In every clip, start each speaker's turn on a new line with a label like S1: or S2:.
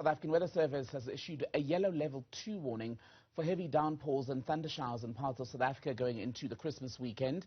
S1: South African Weather Service has issued a yellow level 2 warning for heavy downpours and thunder showers in parts of South Africa going into the Christmas weekend.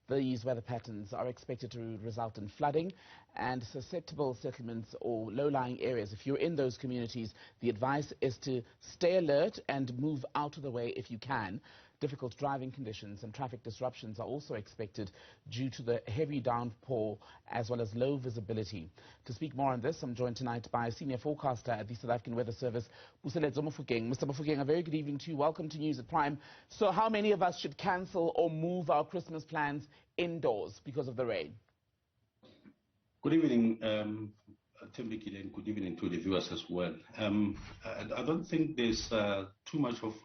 S1: These weather patterns are expected to result in flooding and susceptible settlements or low-lying areas. If you're in those communities, the advice is to stay alert and move out of the way if you can. Difficult driving conditions and traffic disruptions are also expected due to the heavy downpour as well as low visibility. To speak more on this, I'm joined tonight by a senior forecaster at the South African Weather Service, Puseletso Mofokeng. Mr. Mofokeng, a very good evening to you. Welcome to News at Prime. So how many of us should cancel or move our Christmas plans indoors because of the rain?
S2: Good evening, Tembekile, and good evening to the viewers as well. I don't think there's too much of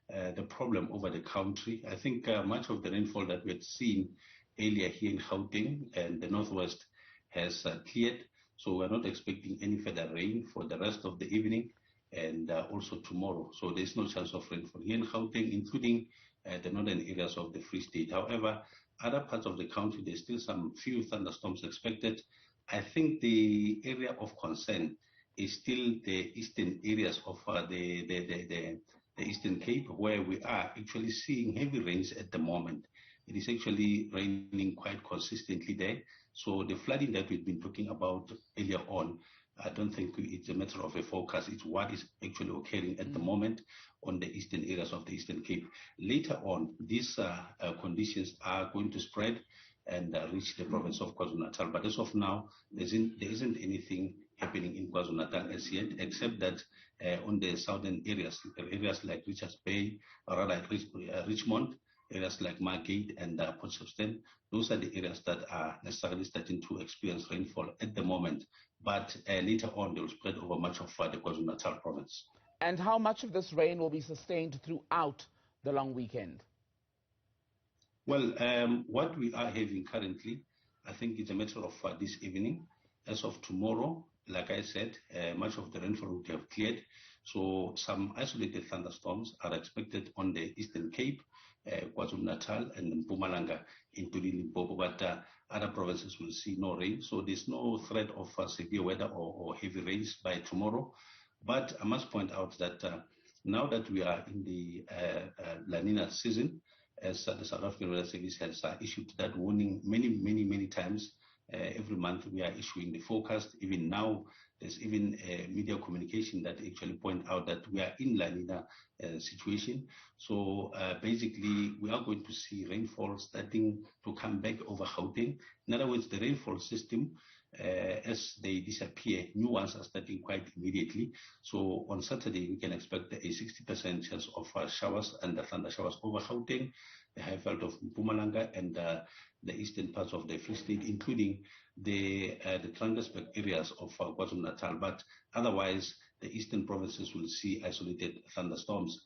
S2: the problem over the country. I think much of the rainfall that we had seen earlier here in Gauteng and the northwest has cleared, so we're not expecting any further rain for the rest of the evening and also tomorrow. So there's no chance of rainfall here in Gauteng, including the northern areas of the Free State. However, other parts of the country, there's still some few thunderstorms expected. I think the area of concern is still the eastern areas of the Eastern Cape, where we are actually seeing heavy rains at the moment. It is actually raining quite consistently there. So the flooding that we've been talking about earlier on, I don't think it's a matter of a forecast. It's what is actually occurring at the moment on the eastern areas of the Eastern Cape. Later on, these conditions are going to spread and reach the province of KwaZulu-Natal. But as of now, there isn't anything happening in KwaZulu-Natal as yet, except that on the southern areas like Richards Bay, or rather Richmond, areas like Margate and Potchefstroom, those are the areas that are necessarily starting to experience rainfall at the moment. But later on, they will spread over much of the KwaZulu-Natal province.
S1: And how much of this rain will be sustained throughout the long weekend?
S2: Well, what we are having currently, I think it's a matter of this evening. As of tomorrow, like I said, much of the rainfall would have cleared. So some isolated thunderstorms are expected on the Eastern Cape, KwaZulu-Natal and Mpumalanga, including Limpopo, but other provinces will see no rain. So there's no threat of severe weather or heavy rains by tomorrow. But I must point out that now that we are in the La Nina season, as the South African Weather Service has issued that warning many times. Every month we are issuing the forecast. Even now, there's even media communication that actually point out that we are in La Nina situation. So basically, we are going to see rainfall starting to come back over Gauteng. In other words, the rainfall system, as they disappear, new ones are starting quite immediately. So on Saturday, we can expect a 60% chance of showers and thunder showers over Gauteng, the high veld of Mpumalanga, and the eastern parts of the Free State, including the Transkei areas of KwaZulu-Natal. But otherwise, the eastern provinces will see isolated thunderstorms.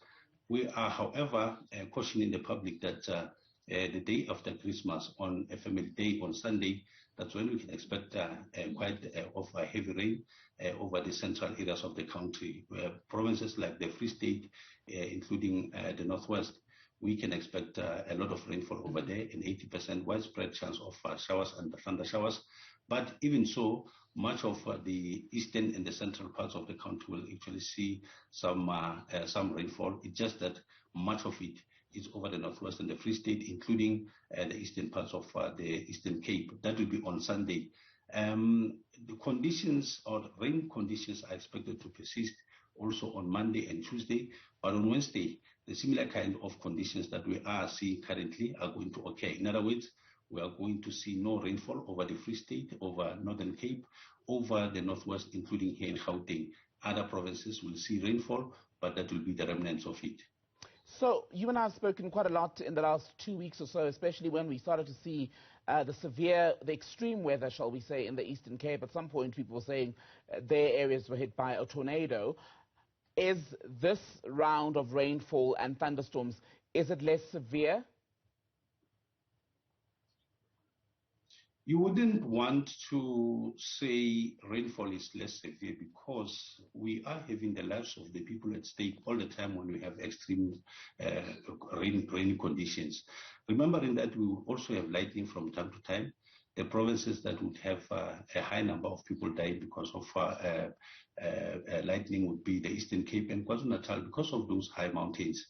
S2: We are, however, cautioning the public that the day after Christmas, on a family day, on Sunday, that's when we can expect quite a heavy rain over the central areas of the country. Provinces like the Free State, including the northwest, we can expect a lot of rainfall over there, an 80% widespread chance of showers and thunder showers. But even so, much of the eastern and the central parts of the country will actually see some rainfall. It's just that much of it is over the northwest and the Free State, including the eastern parts of the Eastern Cape. That will be on Sunday. The conditions or rain conditions are expected to persist also on Monday and Tuesday, but on Wednesday, the similar kind of conditions that we are seeing currently are going to occur. In other words, we are going to see no rainfall over the Free State, over Northern Cape, over the northwest, including here in Gauteng. Other provinces will see rainfall, but that will be the remnants of it.
S1: So you and I have spoken quite a lot in the last 2 weeks or so, especially when we started to see the extreme weather, shall we say, in the Eastern Cape. At some point, people were saying their areas were hit by a tornado. Is this round of rainfall and thunderstorms, is it less severe?
S2: You wouldn't want to say rainfall is less severe because we are having the lives of the people at stake all the time when we have extreme rainy conditions. Remembering that we will also have lightning from time to time. the provinces that would have a high number of people dying because of lightning would be the Eastern Cape and KwaZulu-Natal because of those high mountains.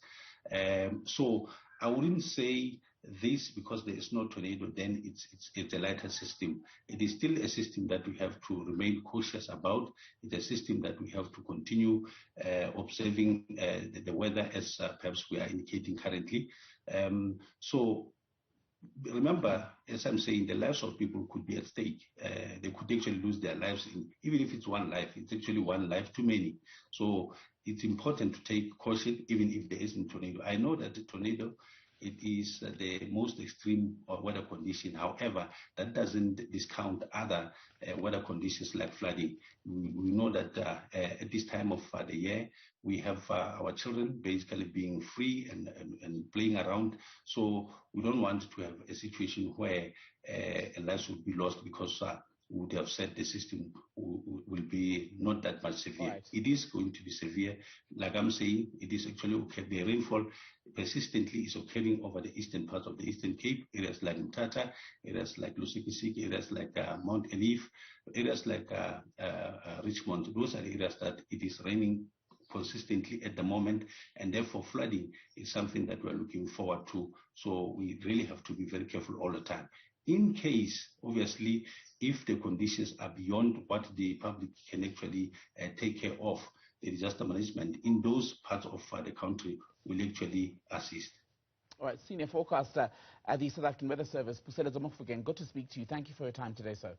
S2: So I wouldn't say this because there is no tornado, then it's a lighter system. It is still a system that we have to remain cautious about. It's a system that we have to continue observing the weather as perhaps we are indicating currently. So remember, as I'm saying, the lives of people could be at stake. They could actually lose their lives. Even if it's one life, it's actually one life too many. So it's important to take caution, even if there isn't tornado. I know that the tornado, it is the most extreme weather condition. However, that doesn't discount other weather conditions like flooding. We know that at this time of the year, we have our children basically being free and playing around. So we don't want to have a situation where lives would be lost because we would have said the system will be not that much severe.
S1: Right.
S2: It is going to be severe. Like I'm saying, it is actually okay. The rainfall persistently is occurring over the eastern parts of the Eastern Cape, areas like Mthatha, areas like Lusikisiki, areas like Mount Elif, areas like Richmond. Those are areas that it is raining consistently at the moment, and therefore flooding is something that we're looking forward to. So we really have to be very careful all the time. In case, obviously, if the conditions are beyond what the public can actually take care of, the disaster management in those parts of the country will actually assist.
S1: All right, Senior Forecaster at the South African Weather Service, Puseletso Mofokeng, good to speak to you. Thank you for your time today, sir.